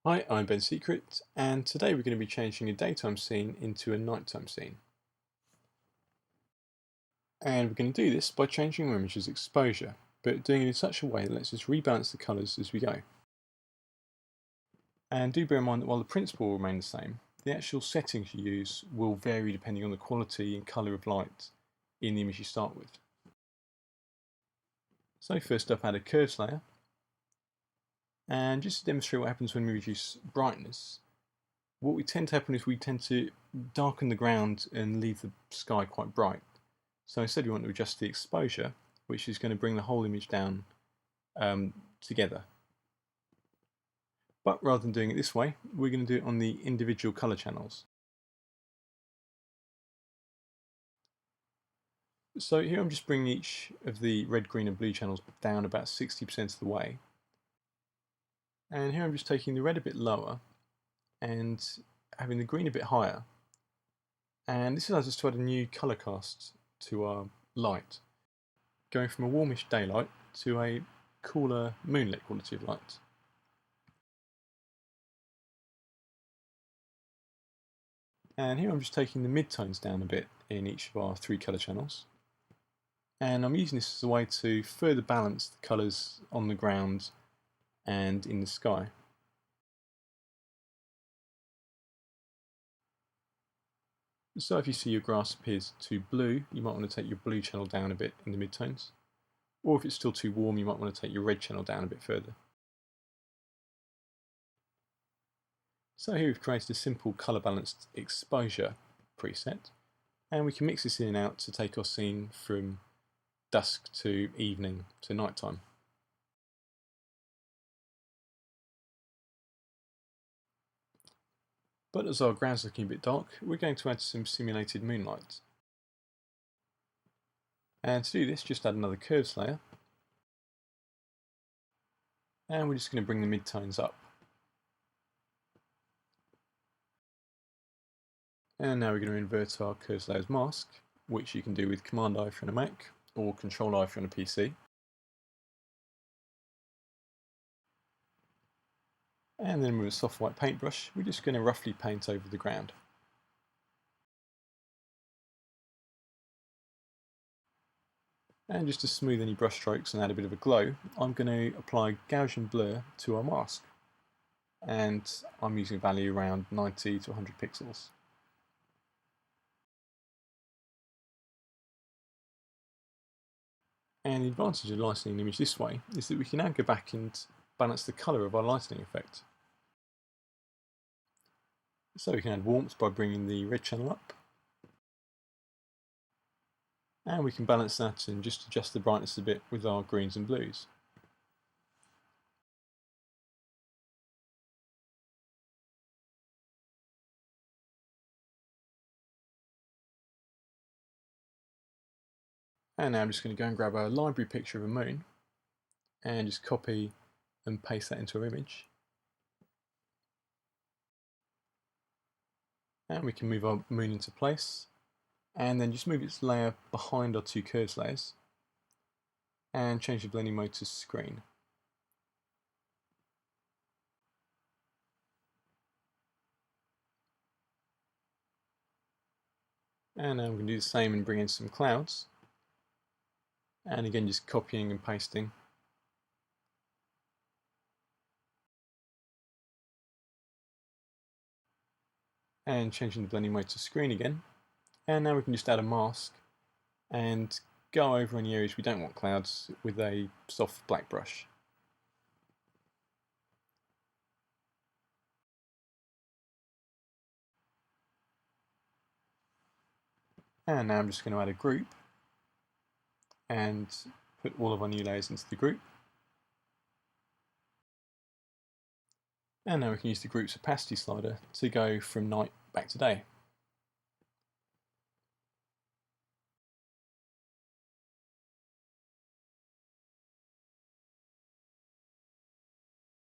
Hi, I'm Ben Secret, and today we're going to be changing a daytime scene into a nighttime scene. And we're going to do this by changing our image's exposure, but doing it in such a way that lets us rebalance the colours as we go. And do bear in mind that while the principle will remain the same, the actual settings you use will vary depending on the quality and colour of light in the image you start with. So first up, add a curves layer, and just to demonstrate what happens when we reduce brightness, what we tend to happen is we tend to darken the ground and leave the sky quite bright. So instead we want to adjust the exposure, which is going to bring the whole image down together. But rather than doing it this way, we're going to do it on the individual colour channels. So here I'm just bringing each of the red, green and blue channels down about 60% of the way. And here I'm just taking the red a bit lower and having the green a bit higher. And this allows us to add a new colour cast to our light, going from a warmish daylight to a cooler moonlit quality of light. And here I'm just taking the midtones down a bit in each of our three colour channels. And I'm using this as a way to further balance the colours on the ground and in the sky. So if you see your grass appears too blue, you might want to take your blue channel down a bit in the midtones. Or if it's still too warm, you might want to take your red channel down a bit further. So here we've created a simple colour balanced exposure preset, and we can mix this in and out to take our scene from dusk to evening to nighttime. But as our ground's looking a bit dark, we're going to add some simulated moonlight. And to do this, just add another curves layer. And we're just going to bring the midtones up. And now we're going to invert our curves layers mask, which you can do with Command I if you're on a Mac, or Control I if you're on a PC. And then with a soft white paintbrush, we're just going to roughly paint over the ground. And just to smooth any brush strokes and add a bit of a glow, I'm going to apply Gaussian blur to our mask. And I'm using a value around 90 to 100 pixels. And the advantage of lightening an image this way is that we can now go back and balance the colour of our lightening effect. So we can add warmth by bringing the red channel up. And we can balance that and just adjust the brightness a bit with our greens and blues. And now I'm just going to go and grab a library picture of a moon and just copy and paste that into our image. And we can move our moon into place and then just move its layer behind our two curves layers and change the blending mode to screen. And now I'm going to do the same and bring in some clouds. And again, just copying and pasting. And changing the blending mode to screen again. And now we can just add a mask and go over any areas we don't want clouds with a soft black brush. And now I'm just going to add a group and put all of our new layers into the group. And now we can use the group's opacity slider to go from night back to day.